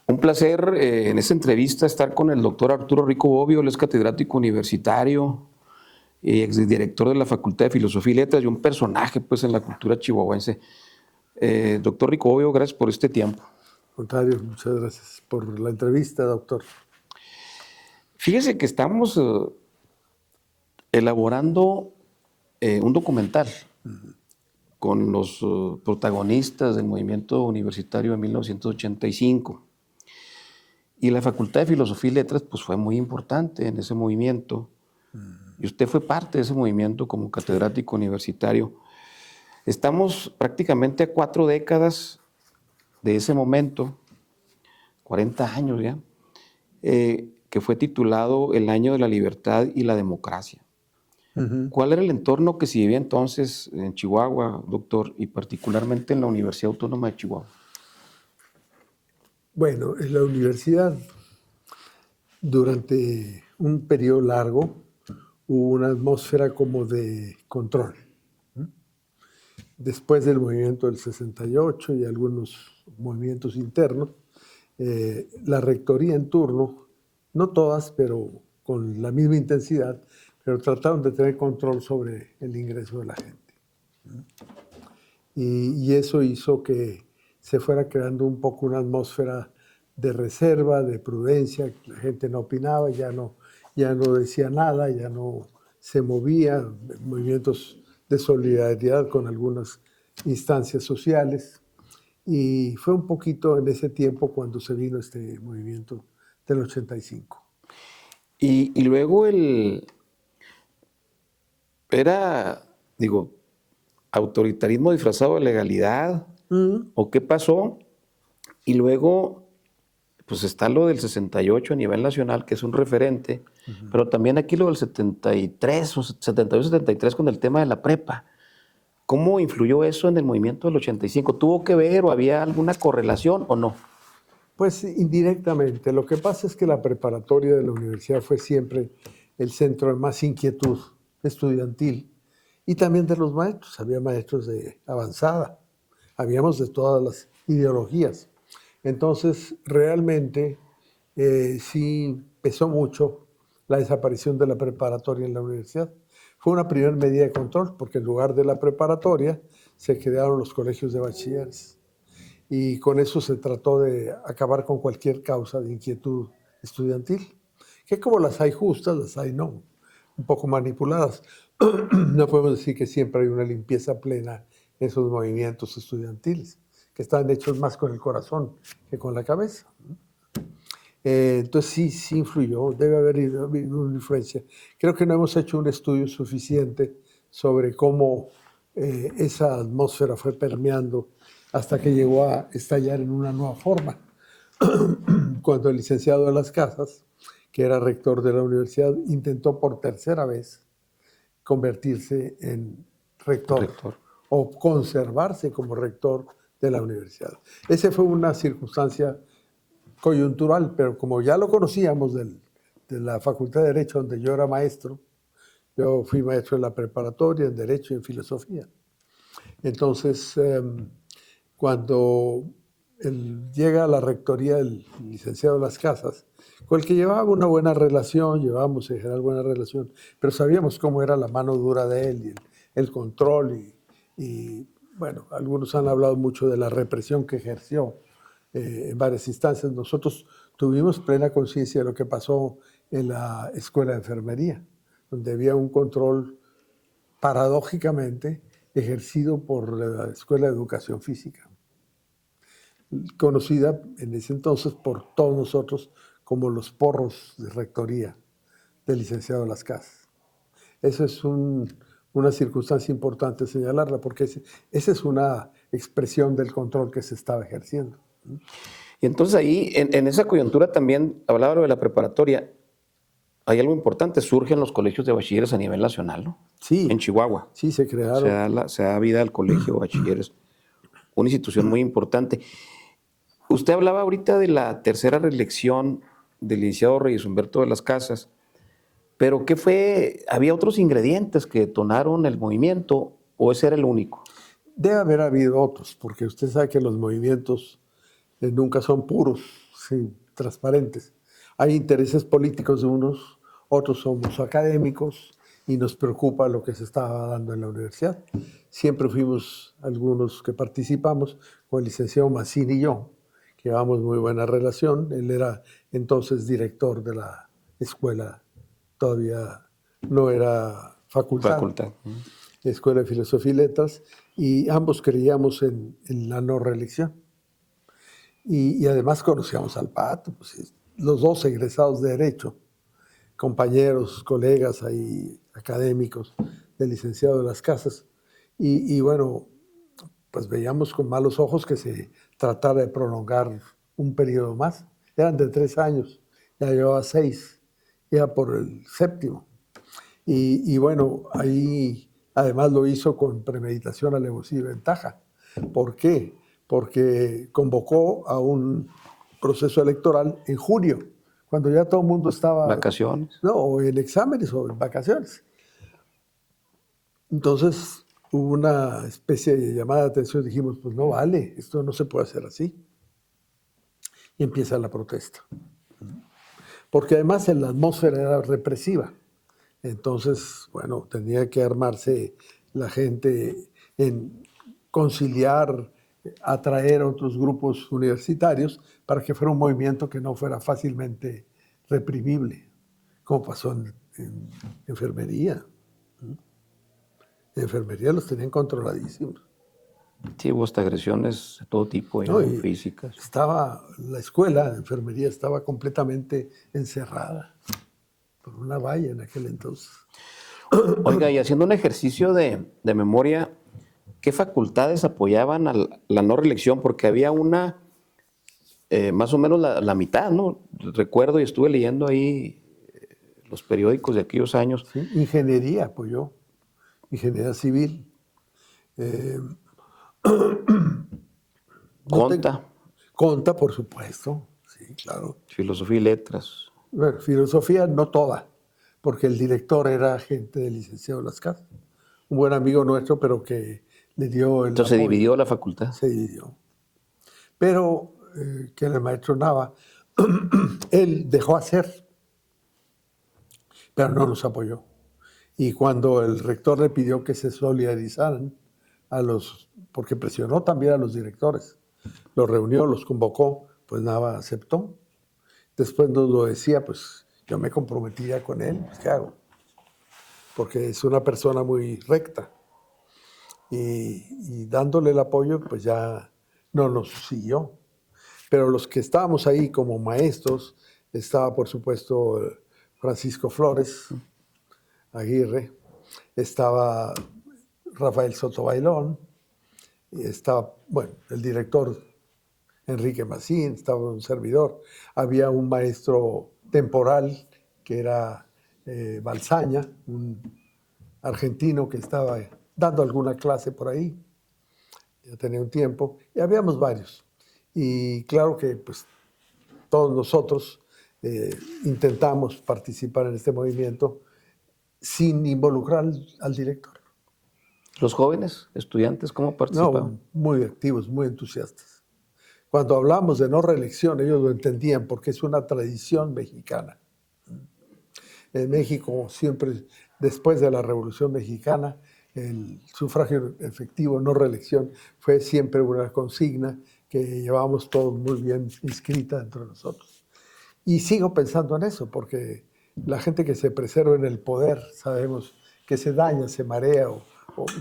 Un placer en esta entrevista estar con el doctor Arturo Rico Bobbio. Él es catedrático universitario, exdirector de la Facultad de Filosofía y Letras y un personaje pues, en la cultura chihuahuense. Doctor Rico Bobbio, gracias por este tiempo. Contrario, muchas gracias por la entrevista, doctor. Fíjese que estamos elaborando un documental con los protagonistas del movimiento universitario de 1985. Y la Facultad de Filosofía y Letras pues, fue muy importante en ese movimiento. Y usted fue parte de ese movimiento como catedrático universitario. Estamos prácticamente a 4 décadas de ese momento, 40 años ya, que fue titulado El Año de la Libertad y la Democracia. ¿Cuál era el entorno que se vivía entonces en Chihuahua, doctor, y particularmente en la Universidad Autónoma de Chihuahua? Bueno, en la universidad, durante un periodo largo, hubo una atmósfera como de control. Después del movimiento del 68 y algunos movimientos internos, la rectoría en turno, no todas, pero con la misma intensidad, pero trataron de tener control sobre el ingreso de la gente. Y eso hizo que se fuera creando un poco una atmósfera de reserva, de prudencia, la gente no opinaba, ya no decía nada, ya no se movía, movimientos de solidaridad con algunas instancias sociales. Y fue un poquito en ese tiempo cuando se vino este movimiento del 85. Y luego era, autoritarismo disfrazado de legalidad, ¿o qué pasó? Y luego, pues está lo del 68 a nivel nacional, que es un referente, pero también aquí lo del 73, o 72, 73 con el tema de la prepa. ¿Cómo influyó eso en el movimiento del 85? ¿Tuvo que ver o había alguna correlación o no? Pues indirectamente. Lo que pasa es que la preparatoria de la universidad fue siempre el centro de más inquietud estudiantil y también de los maestros. Había maestros de avanzada, habíamos de todas las ideologías. Entonces, realmente sí pesó mucho la desaparición de la preparatoria en la universidad. Fue una primera medida de control, porque en lugar de la preparatoria se crearon los colegios de bachilleres. Y con eso se trató de acabar con cualquier causa de inquietud estudiantil, que como las hay justas, las hay no, un poco manipuladas. No podemos decir que siempre hay una limpieza plena en esos movimientos estudiantiles, que están hechos más con el corazón que con la cabeza. Entonces sí influyó, debe haber habido una influencia. Creo que no hemos hecho un estudio suficiente sobre cómo esa atmósfera fue permeando hasta que llegó a estallar en una nueva forma. Cuando el licenciado de las Casas, que era rector de la universidad, intentó por tercera vez convertirse en rector. O conservarse como rector de la universidad. Esa fue una circunstancia coyuntural, pero como ya lo conocíamos de la Facultad de Derecho, donde yo era maestro, yo fui maestro en la preparatoria, en Derecho y en Filosofía. Entonces, cuando llega a la rectoría el licenciado de las Casas, con el que llevaba una buena relación, llevábamos en general buena relación, pero sabíamos cómo era la mano dura de él y el control y bueno, algunos han hablado mucho de la represión que ejerció en varias instancias. Nosotros tuvimos plena conciencia de lo que pasó en la Escuela de Enfermería, donde había un control paradójicamente ejercido por la Escuela de Educación Física, conocida en ese entonces por todos nosotros como los porros de rectoría del licenciado de las Casas. Eso es una circunstancia importante señalarla, porque esa es una expresión del control que se estaba ejerciendo. Y entonces ahí, en esa coyuntura también, hablaba de la preparatoria, hay algo importante, surgen los colegios de bachilleres a nivel nacional, ¿no? Sí. En Chihuahua. Sí, se crearon. Se da vida al colegio de bachilleres, una institución muy importante. Usted hablaba ahorita de la tercera reelección del licenciado Reyes Humberto de las Casas, pero ¿qué fue? ¿Había otros ingredientes que detonaron el movimiento o ese era el único? Debe haber habido otros, porque usted sabe que los movimientos nunca son puros, sí, transparentes. Hay intereses políticos de unos, otros somos académicos y nos preocupa lo que se estaba dando en la universidad. Siempre fuimos algunos que participamos con el licenciado Massini y yo, que llevamos muy buena relación. Él era entonces director de la escuela, todavía no era facultad. Escuela de Filosofía y Letras, y ambos creíamos en la no reelección. Y además conocíamos al Pato, pues, los dos egresados de Derecho, compañeros, colegas ahí, académicos, del licenciado de las Casas. Y bueno, pues veíamos con malos ojos que se tratara de prolongar un periodo más. Eran de 3 años, ya llevaba 6, ya por el 7º. Y bueno, ahí además lo hizo con premeditación, alevosía y ventaja. ¿Por qué? Porque convocó a un proceso electoral en junio, cuando ya todo el mundo estaba... Vacaciones. No, o en exámenes o en vacaciones. Entonces hubo una especie de llamada de atención. Dijimos, pues no vale, esto no se puede hacer así. Y empieza la protesta. Porque además la atmósfera era represiva. Entonces, bueno, tenía que armarse la gente en conciliar, atraer a otros grupos universitarios para que fuera un movimiento que no fuera fácilmente reprimible, como pasó en enfermería. En enfermería los tenían controladísimos. Sí, hubo hasta agresiones de todo tipo, ¿No? físicas. La escuela de enfermería estaba completamente encerrada por una valla en aquel entonces. Oiga, y haciendo un ejercicio de memoria, ¿qué facultades apoyaban a la no reelección? Porque había una, más o menos la mitad, ¿no? Recuerdo y estuve leyendo ahí los periódicos de aquellos años. Sí, ingeniería apoyó, ingeniería civil. Conta. Conta, por supuesto, sí, claro. Filosofía y letras. Bueno, filosofía no toda, porque el director era gente del licenciado Las Casas, un buen amigo nuestro, pero que le dio el Entonces se apoyo. dividió la facultad. Se dividió. Pero que el maestro Nava, él dejó hacer, pero no nos apoyó. Y cuando el rector le pidió que se solidarizaran porque presionó también a los directores, los reunió, los convocó, pues Nava aceptó. Después nos lo decía, pues yo me comprometía con él, pues ¿qué hago? Porque es una persona muy recta. Y dándole el apoyo, pues ya no nos siguió. Pero los que estábamos ahí como maestros, estaba por supuesto Francisco Flores Aguirre, estaba Rafael Soto Bailón, y estaba, bueno, el director Enrique Massín, estaba un servidor. Había un maestro temporal que era Balsaña, un argentino que estaba dando alguna clase por ahí, ya tenía un tiempo, y habíamos varios. Y claro que pues todos nosotros intentamos participar en este movimiento sin involucrar al director. ¿Los jóvenes, estudiantes, cómo participaban? No, muy activos, muy entusiastas. Cuando hablamos de no reelección, ellos lo entendían porque es una tradición mexicana. En México, siempre después de la Revolución Mexicana, el sufragio efectivo, no reelección, fue siempre una consigna que llevamos todos muy bien inscrita entre nosotros. Y sigo pensando en eso, porque la gente que se preserva en el poder, sabemos que se daña, se marea o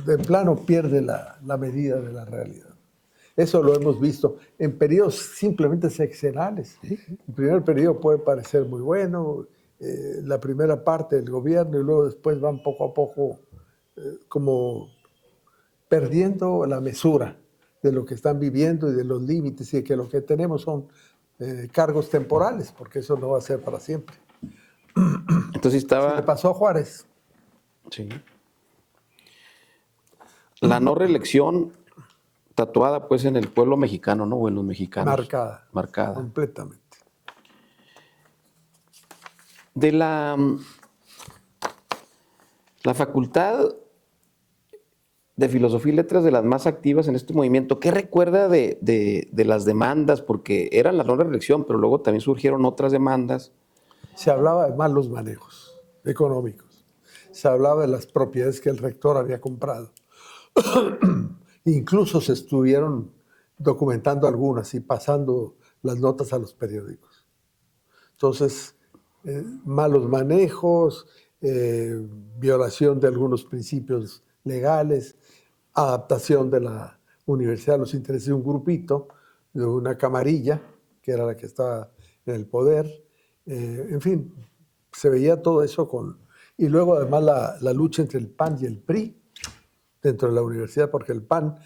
de plano pierde la medida de la realidad. Eso lo hemos visto en periodos simplemente sexenales. El primer periodo puede parecer muy bueno, la primera parte del gobierno, y luego después van poco a poco como perdiendo la mesura de lo que están viviendo y de los límites, y de que lo que tenemos son cargos temporales, porque eso no va a ser para siempre. Entonces estaba... Se le pasó a Juárez. Sí. La no reelección tatuada pues en el pueblo mexicano, ¿no? O en los mexicanos. Marcada. Marcada. Completamente. De la facultad, de Filosofía y Letras de las más activas en este movimiento. ¿Qué recuerda de las demandas? Porque eran las normas de elección, pero luego también surgieron otras demandas. Se hablaba de malos manejos económicos. Se hablaba de las propiedades que el rector había comprado. Incluso se estuvieron documentando algunas y pasando las notas a los periódicos. Entonces, malos manejos, violación de algunos principios legales, adaptación de la universidad a los intereses de un grupito, de una camarilla, que era la que estaba en el poder. En fin, se veía todo eso con... Y luego además la lucha entre el PAN y el PRI dentro de la universidad, porque el PAN,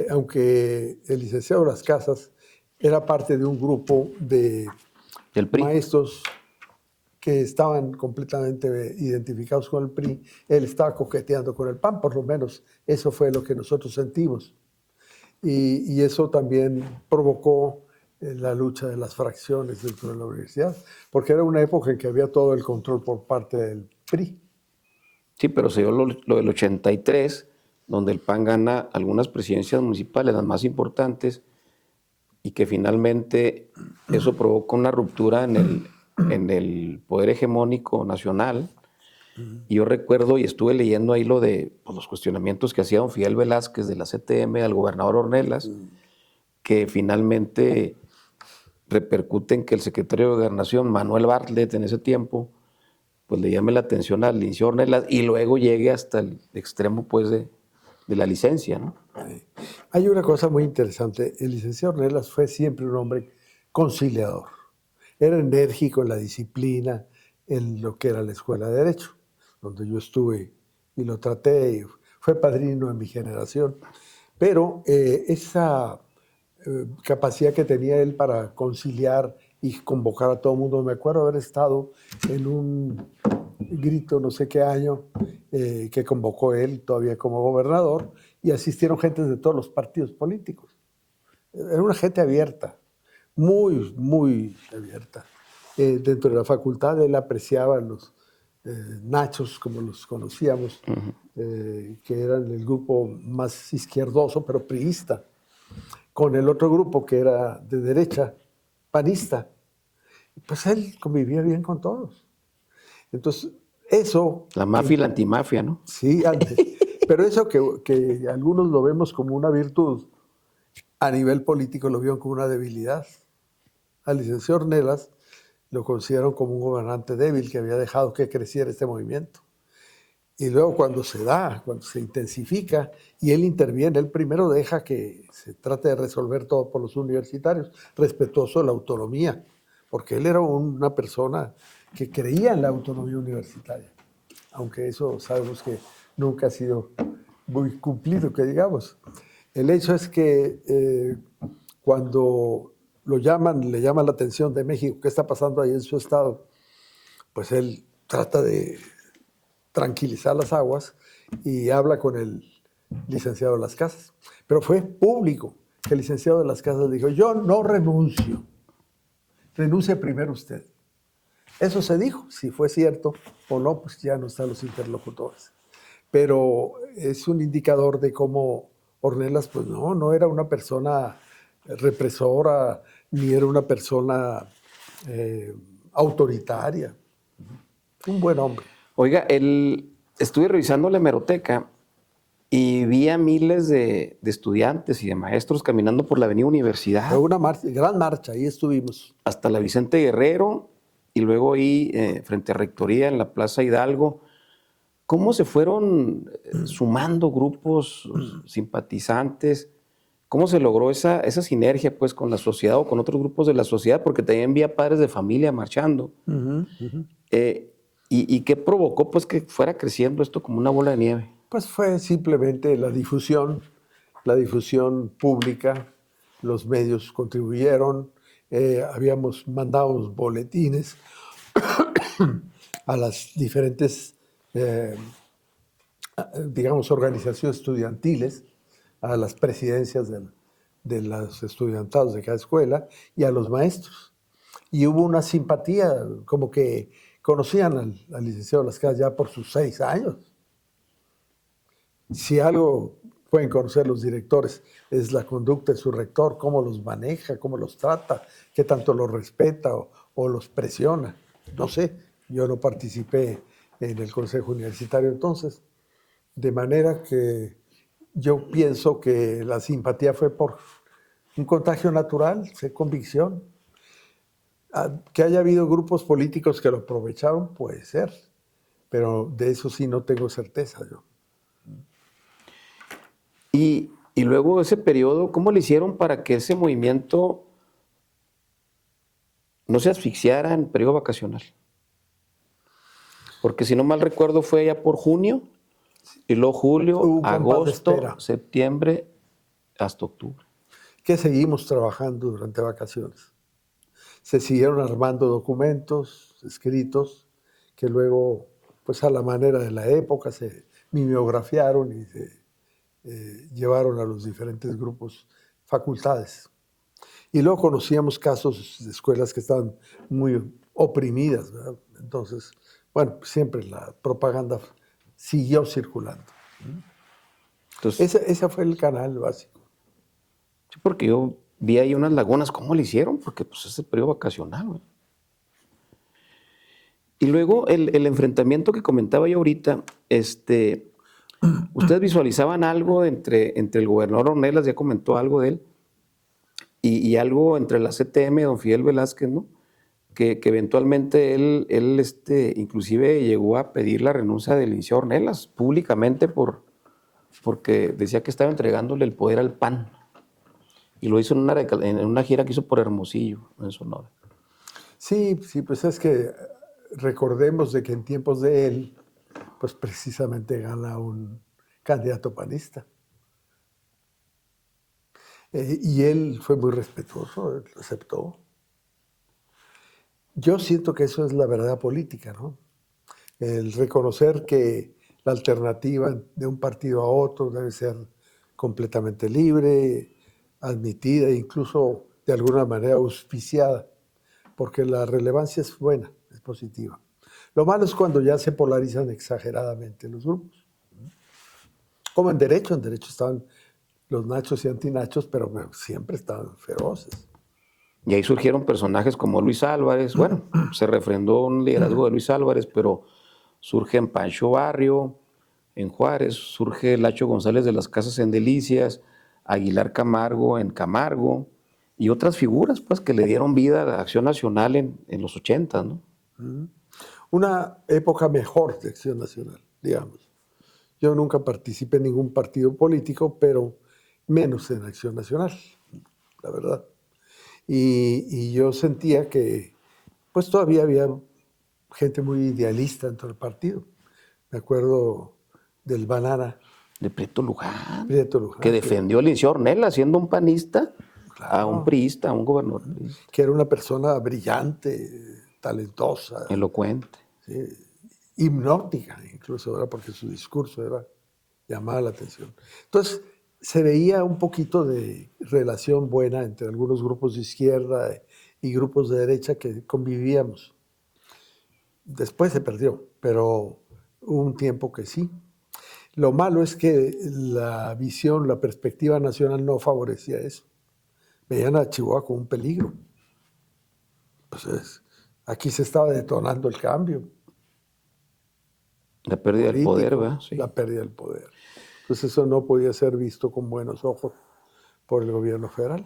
aunque el licenciado Las Casas era parte de un grupo de El PRI. maestros que estaban completamente identificados con el PRI, él estaba coqueteando con el PAN, por lo menos eso fue lo que nosotros sentimos. Y eso también provocó la lucha de las fracciones dentro de la universidad, porque era una época en que había todo el control por parte del PRI. Sí, pero se dio lo del 83, donde el PAN gana algunas presidencias municipales, las más importantes, y que finalmente eso provoca una ruptura en el poder hegemónico nacional. Y yo recuerdo, y estuve leyendo ahí lo de pues, los cuestionamientos que hacía don Fidel Velázquez de la CTM al gobernador Ornelas, que finalmente repercute en que el secretario de Gobernación, Manuel Bartlett, en ese tiempo, pues le llame la atención al licenciado Ornelas y luego llegue hasta el extremo pues de la licencia, ¿no? Hay una cosa muy interesante. El licenciado Ornelas fue siempre un hombre conciliador. Era enérgico en la disciplina, en lo que era la Escuela de Derecho, donde yo estuve y lo traté, y fue padrino en mi generación. Pero esa capacidad que tenía él para conciliar y convocar a todo el mundo, me acuerdo haber estado en un grito, no sé qué año, que convocó él todavía como gobernador, y asistieron gentes de todos los partidos políticos. Era una gente abierta, muy, muy abierta. Dentro de la facultad él apreciaba a los nachos, como los conocíamos, que eran el grupo más izquierdoso, pero priista, con el otro grupo que era de derecha, panista. Pues él convivía bien con todos. Entonces, eso... La mafia y la antimafia, ¿no? Sí, antes. Pero eso que algunos lo vemos como una virtud, a nivel político lo vieron como una debilidad. Al licenciado Ornelas lo consideraron como un gobernante débil que había dejado que creciera este movimiento. Y luego cuando se intensifica y él interviene, él primero deja que se trate de resolver todo por los universitarios, respetuoso de la autonomía, porque él era una persona que creía en la autonomía universitaria, aunque eso sabemos que nunca ha sido muy cumplido, que digamos. El hecho es que cuando le llaman la atención de México, ¿qué está pasando ahí en su estado? Pues él trata de tranquilizar las aguas y habla con el licenciado de Las Casas. Pero fue público que el licenciado de Las Casas dijo, yo no renuncio, renuncie primero usted. Eso se dijo, si fue cierto o no, pues ya no están los interlocutores. Pero es un indicador de cómo Ornelas, pues no era una persona represora, ni era una persona autoritaria. Un buen hombre. Oiga, estuve revisando la hemeroteca y vi a miles de estudiantes y de maestros caminando por la avenida Universidad. Fue una gran marcha, ahí estuvimos. Hasta la Vicente Guerrero y luego ahí frente a Rectoría en la Plaza Hidalgo. ¿Cómo se fueron sumando grupos simpatizantes? ¿Cómo se logró esa sinergia pues, con la sociedad o con otros grupos de la sociedad? Porque también vi a padres de familia marchando. ¿Y qué provocó pues, que fuera creciendo esto como una bola de nieve? Pues fue simplemente la difusión pública, los medios contribuyeron, habíamos mandado boletines a las diferentes, digamos, organizaciones estudiantiles, a las presidencias de los estudiantados de cada escuela y a los maestros. Y hubo una simpatía, como que conocían al licenciado Las Casas ya por sus 6 años. Si algo pueden conocer los directores es la conducta de su rector, cómo los maneja, cómo los trata, qué tanto los respeta o los presiona. No sé, yo no participé en el consejo universitario entonces, de manera que yo pienso que la simpatía fue por un contagio natural, fue convicción. Que haya habido grupos políticos que lo aprovecharon, puede ser, pero de eso sí no tengo certeza yo. Y luego ese periodo, ¿cómo le hicieron para que ese movimiento no se asfixiara en periodo vacacional? Porque si no mal recuerdo fue ya por junio, y luego julio, Hubo un compás de agosto, espera septiembre, hasta octubre. que seguimos trabajando durante vacaciones. Se siguieron armando documentos escritos que luego, pues a la manera de la época, se mimeografiaron y se llevaron a los diferentes grupos, facultades. Y luego conocíamos casos de escuelas que estaban muy oprimidas, ¿verdad? Entonces, bueno, siempre la propaganda siguió circulando. Entonces, Ese fue el canal básico. sí, porque yo vi ahí unas lagunas, ¿cómo le hicieron? Porque pues es el periodo vacacional, güey. Y luego el enfrentamiento que comentaba yo ahorita, ustedes visualizaban algo entre el gobernador Ornelas, ya comentó algo de él, y algo entre la CTM, don Fidel Velázquez, ¿no? Que eventualmente él inclusive llegó a pedir la renuncia del licenciado Ornelas públicamente porque decía que estaba entregándole el poder al PAN. Y lo hizo en una gira que hizo por Hermosillo, en Sonora. Sí, sí, pues es que recordemos de que en tiempos de él, pues precisamente gana un candidato panista. Y él fue muy respetuoso, él lo aceptó. Yo siento que eso es la verdad política, ¿no? El reconocer que la alternativa de un partido a otro debe ser completamente libre, admitida e incluso de alguna manera auspiciada, porque la relevancia es buena, es positiva. Lo malo es cuando ya se polarizan exageradamente los grupos. Como en derecho estaban los nachos y antinachos, pero bueno, siempre estaban feroces. Y ahí surgieron personajes como Luis Álvarez. Bueno, se refrendó un liderazgo de Luis Álvarez, pero surge en Pancho Barrio, en Juárez, surge Lacho González de las Casas en Delicias, Aguilar Camargo en Camargo, y otras figuras pues, que le dieron vida a la Acción Nacional en los 80, ¿no? Una época mejor de Acción Nacional, digamos. Yo nunca participé en ningún partido político, pero menos en Acción Nacional, la verdad. Y yo sentía que pues todavía había gente muy idealista dentro del partido. Me acuerdo del Banana, De Prieto Luján, Prieto Luján, que defendió al licenciado Ornelas siendo un panista a un claro, priista, a un gobernador priista, que era una persona brillante, talentosa, elocuente. ¿sí? Hipnótica incluso, ¿verdad? Porque su discurso era llamaba la atención. Entonces, se veía un poquito de relación buena entre algunos grupos de izquierda y grupos de derecha que convivíamos. Después se perdió, pero hubo un tiempo que sí. Lo malo es que la visión, la perspectiva nacional no favorecía eso. Veían a Chihuahua como un peligro. Pues aquí se estaba detonando el cambio La pérdida del poder, político, ¿verdad? Sí. la pérdida del poder. Entonces eso no podía ser visto con buenos ojos por el gobierno federal.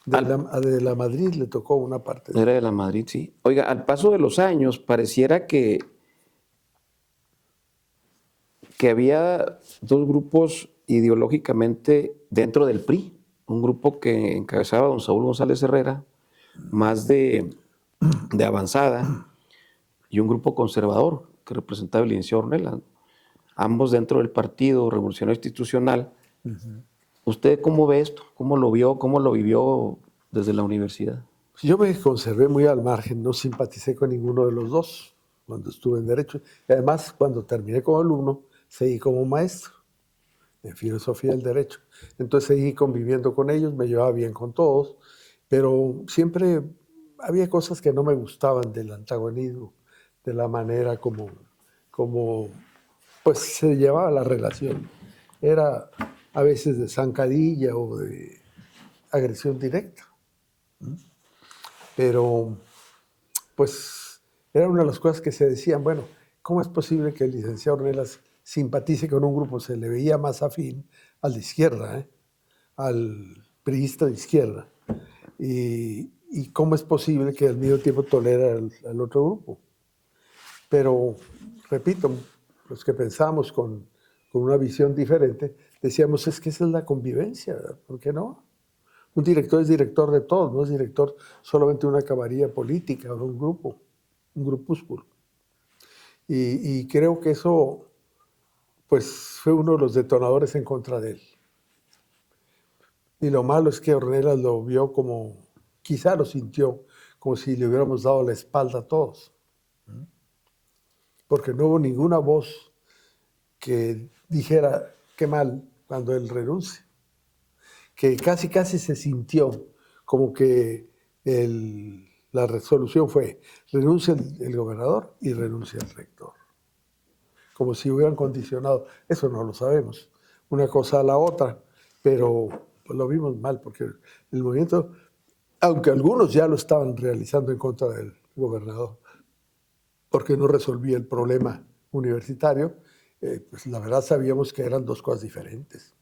De la Madrid le tocó una parte de Era de la Madrid, sí. Oiga, al paso de los años, pareciera que había dos grupos ideológicamente dentro del PRI. Un grupo que encabezaba don Saúl González Herrera, más de avanzada, y un grupo conservador que representaba el licenciado Ornelas. Ambos dentro del Partido Revolucionario Institucional. ¿Usted cómo ve esto? ¿Cómo lo vio? ¿Cómo lo vivió desde la universidad? Yo me conservé muy al margen, no simpaticé con ninguno de los dos cuando estuve en Derecho. Y además, cuando terminé como alumno, seguí como maestro en Filosofía del Derecho. Entonces seguí conviviendo con ellos, me llevaba bien con todos, pero siempre había cosas que no me gustaban del antagonismo, de la manera como pues se llevaba la relación. Era a veces de zancadilla o de agresión directa. Pero, pues, era una de las cosas que se decían, bueno, ¿cómo es posible que el licenciado Ornelas simpatice con un grupo? Se le veía más afín al de izquierda, al priista de izquierda. Y cómo es posible que al mismo tiempo tolera al otro grupo. Pero, repito, los que pensamos con una visión diferente, decíamos, es que esa es la convivencia, ¿verdad? ¿Por qué no? Un director es director de todos, no es director solamente de una camarilla política o de un grupo, un grupúsculo. Y creo que eso, pues, fue uno de los detonadores en contra de él. Y lo malo es que Ornelas lo vio como, quizá lo sintió, como si le hubiéramos dado la espalda a todos. Porque no hubo ninguna voz que dijera, qué mal, cuando él renuncie. Que casi se sintió como que la resolución fue, renuncia el gobernador y renuncia el rector. Como si hubieran condicionado, eso no lo sabemos, una cosa a la otra, pero pues, lo vimos mal, porque el movimiento, aunque algunos ya lo estaban realizando en contra del gobernador, porque no resolvía el problema universitario, pues la verdad sabíamos que eran dos cosas diferentes.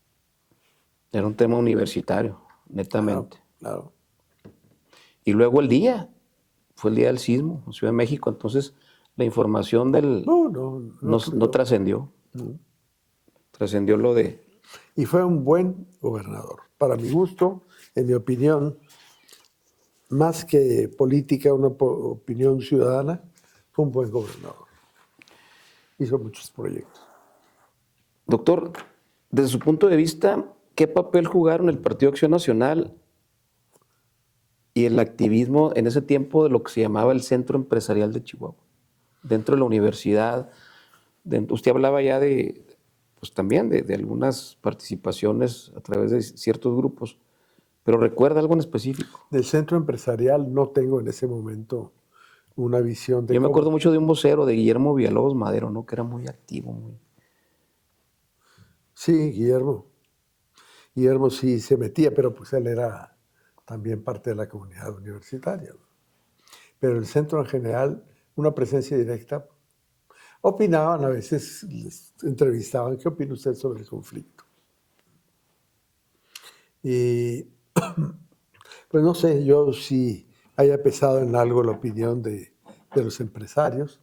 Era un tema universitario, netamente. Claro. Y luego fue el día del sismo en Ciudad de México, entonces la información no trascendió. No. Trascendió lo de... Y fue un buen gobernador. Para mi gusto, en mi opinión, más que política, una opinión ciudadana, fue un buen gobernador. Hizo muchos proyectos. Doctor, desde su punto de vista, ¿qué papel jugaron el Partido Acción Nacional y el activismo en ese tiempo de lo que se llamaba el Centro Empresarial de Chihuahua? Dentro de la universidad, usted hablaba ya pues también de algunas participaciones a través de ciertos grupos, pero ¿recuerda algo en específico? Del centro empresarial no tengo en ese momento una visión de Yo me acuerdo mucho de un vocero, de Guillermo Villalobos Madero, ¿no? Que era muy activo. Sí, Guillermo. Guillermo sí se metía, pero pues él era también parte de la comunidad universitaria. Pero el centro en general, una presencia directa, opinaban a veces, les entrevistaban, ¿qué opina usted sobre el conflicto? Y pues no sé, yo sí haya pesado en algo la opinión de los empresarios,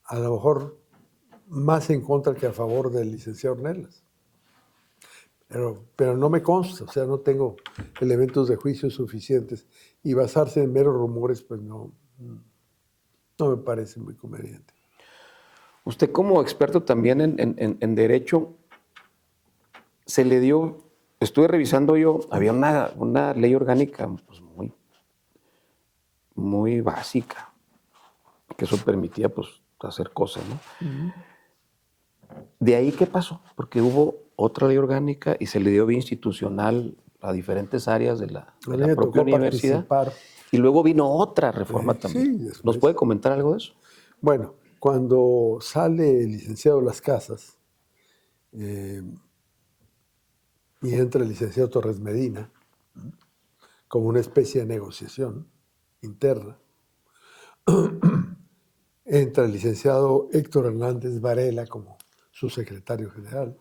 a lo mejor más en contra que a favor del licenciado Ornelas. Pero no me consta, o sea, no tengo elementos de juicio suficientes y basarse en meros rumores, pues no me parece muy conveniente. Usted como experto también en derecho, se le dio, estuve revisando yo, había una ley orgánica pues, muy básica, que eso permitía pues hacer cosas, ¿no? ¿De ahí qué pasó? Porque hubo otra ley orgánica y se le dio vía institucional a diferentes áreas de la propia universidad. Y luego vino otra reforma también. Sí, ¿nos puede comentar algo de eso? Bueno, cuando sale el licenciado Las Casas y entra el licenciado Torres Medina como una especie de negociación interna, entra el licenciado Héctor Hernández Varela como su secretario general.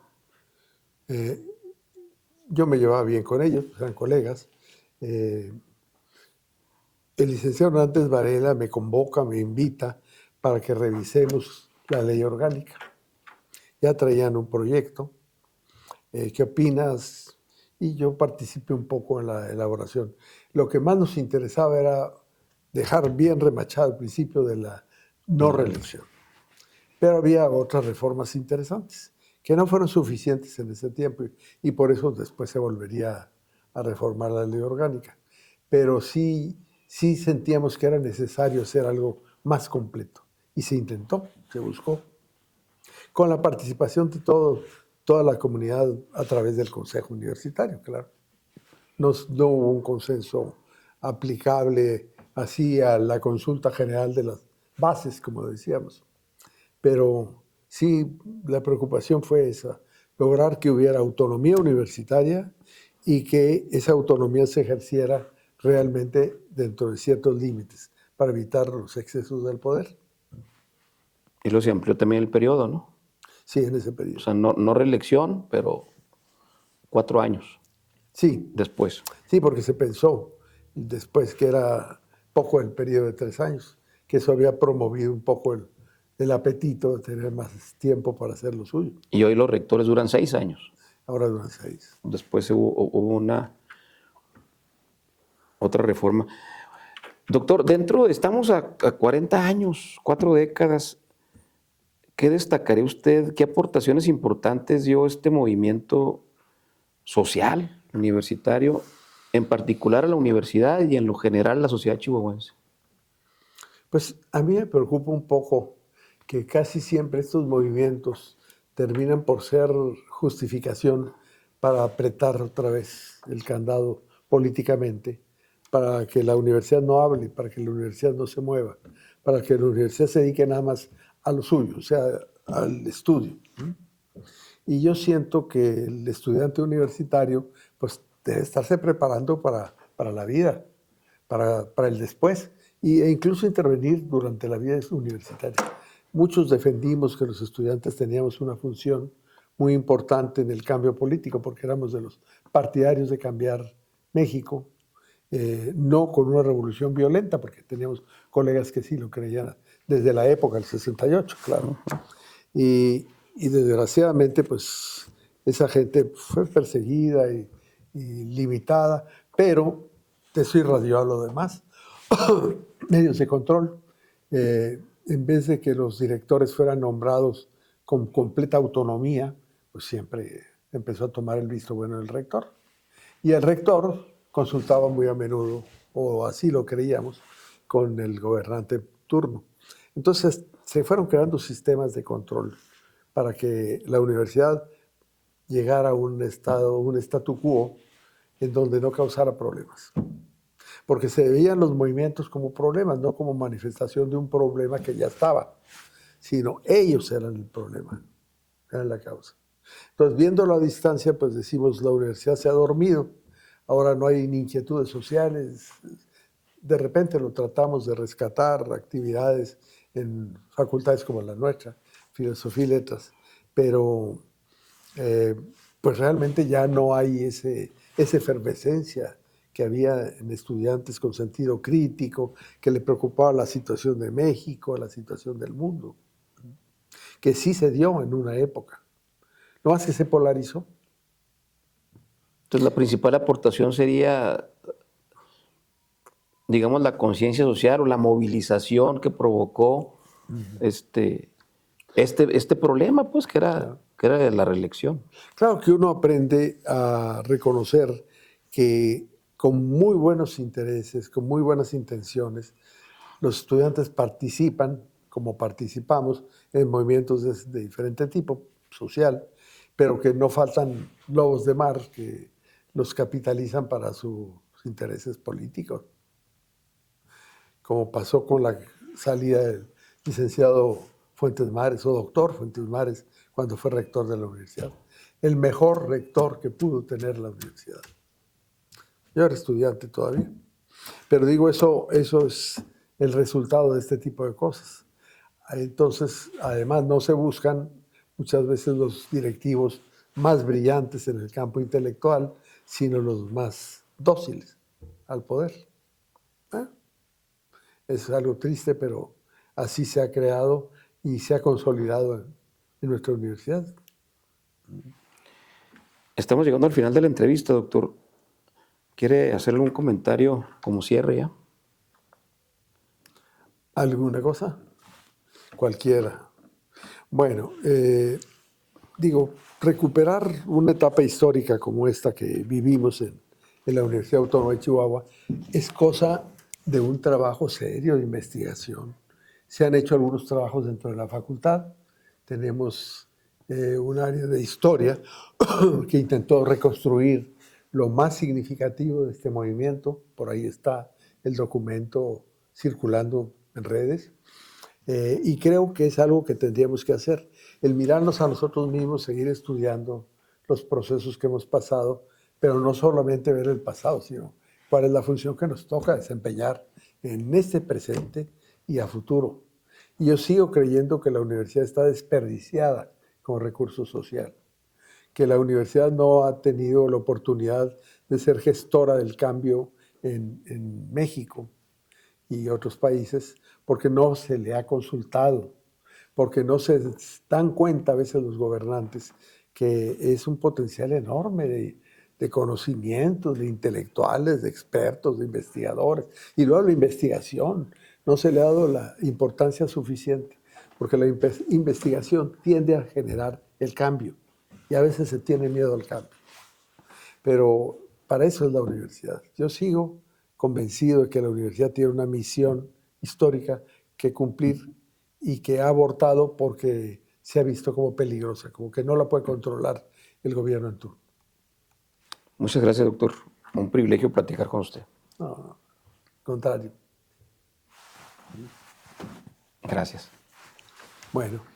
Yo me llevaba bien con ellos, eran colegas. El licenciado Hernández Varela me convoca, me invita para que revisemos la ley orgánica. Ya traían un proyecto. ¿Qué opinas? Y yo participé un poco en la elaboración. Lo que más nos interesaba era dejar bien remachado el principio de la no reelección. Pero había otras reformas interesantes que no fueron suficientes en ese tiempo y por eso después se volvería a reformar la ley orgánica. Pero sí sentíamos que era necesario hacer algo más completo y se intentó, se buscó, con la participación de toda la comunidad a través del Consejo Universitario, claro. No hubo un consenso aplicable así a la consulta general de las bases, como decíamos. Pero Sí, la preocupación fue esa, lograr que hubiera autonomía universitaria y que esa autonomía se ejerciera realmente dentro de ciertos límites para evitar los excesos del poder. Y luego se amplió también el periodo, ¿no? Sí, en ese O periodo. sea, no reelección, pero 4 años Sí, después. sí, porque se pensó después que era poco el periodo de 3 años, que eso había promovido un poco el apetito de tener más tiempo para hacer lo suyo. Y hoy los rectores duran 6 años. Ahora duran 6. Después hubo una otra reforma. Doctor, estamos a 40 años, 4 décadas. ¿Qué destacaría usted? ¿Qué aportaciones importantes dio este movimiento social, universitario, en particular a la universidad y en lo general a la sociedad chihuahuense? Pues a mí me preocupa un poco que casi siempre estos movimientos terminan por ser justificación para apretar otra vez el candado políticamente, para que la universidad no hable, para que la universidad no se mueva, para que la universidad se dedique nada más a lo suyo, o sea, al estudio. Y yo siento que el estudiante universitario pues debe estarse preparando para la vida, para el después, e incluso intervenir durante la vida universitaria. Muchos defendimos que los estudiantes teníamos una función muy importante en el cambio político, porque éramos de los partidarios de cambiar México, no con una revolución violenta, porque teníamos colegas que sí lo creían desde la época del 68, claro. Y desgraciadamente, pues, esa gente fue perseguida y limitada, pero eso irradió a lo demás. Medios de control. En vez de que los directores fueran nombrados con completa autonomía, pues siempre empezó a tomar el visto bueno del rector. Y el rector consultaba muy a menudo, o así lo creíamos, con el gobernante turno. Entonces se fueron creando sistemas de control para que la universidad llegara a un statu quo en donde no causara problemas. Porque se veían los movimientos como problemas, no como manifestación de un problema que ya estaba, sino ellos eran el problema, eran la causa. Entonces, viéndolo a distancia, pues decimos, la universidad se ha dormido, ahora no hay ni inquietudes sociales, de repente lo tratamos de rescatar, actividades en facultades como la nuestra, filosofía y letras, pero pues realmente ya no hay esa efervescencia que había en estudiantes con sentido crítico, que le preocupaba la situación de México, la situación del mundo, que sí se dio en una época. No más que se polarizó. Entonces, la principal aportación sería, digamos, la conciencia social o la movilización que provocó este problema, pues, que era de la reelección. Claro que uno aprende a reconocer que con muy buenos intereses, con muy buenas intenciones, los estudiantes participan, como participamos, en movimientos de diferente tipo, social, pero que no faltan lobos de mar que los capitalizan para sus intereses políticos, como pasó con la salida del licenciado Fuentes Mares o doctor Fuentes Mares cuando fue rector de la universidad. El mejor rector que pudo tener la universidad. Yo era estudiante todavía, pero digo, eso es el resultado de este tipo de cosas. Entonces, además, no se buscan muchas veces los directivos más brillantes en el campo intelectual, sino los más dóciles al poder. ¿Eh? Es algo triste, pero así se ha creado y se ha consolidado en nuestra universidad. Estamos llegando al final de la entrevista, doctor. ¿Quiere hacerle un comentario como cierre ya? ¿Alguna cosa? Cualquiera. Bueno, digo, recuperar una etapa histórica como esta que vivimos en la Universidad Autónoma de Chihuahua es cosa de un trabajo serio de investigación. Se han hecho algunos trabajos dentro de la facultad. Tenemos un área de historia que intentó reconstruir lo más significativo de este movimiento. Por ahí está el documento circulando en redes. Y creo que es algo que tendríamos que hacer. el mirarnos a nosotros mismos, seguir estudiando los procesos que hemos pasado, pero no solamente ver el pasado, sino cuál es la función que nos toca desempeñar en este presente y a futuro. Y yo sigo creyendo que la universidad está desperdiciada como recurso social, que la universidad no ha tenido la oportunidad de ser gestora del cambio en México y otros países, porque no se le ha consultado, porque no se dan cuenta a veces los gobernantes que es un potencial enorme de conocimientos, de intelectuales, de expertos, de investigadores. Y luego la investigación, no se le ha dado la importancia suficiente, porque la investigación tiende a generar el cambio y a veces se tiene miedo al cambio. Pero para eso es la universidad. Yo sigo convencido de que la universidad tiene una misión histórica que cumplir y que ha abortado porque se ha visto como peligrosa, como que no la puede controlar el gobierno en turno. Muchas gracias, doctor. Un privilegio platicar con usted. No, al contrario. Gracias. Bueno.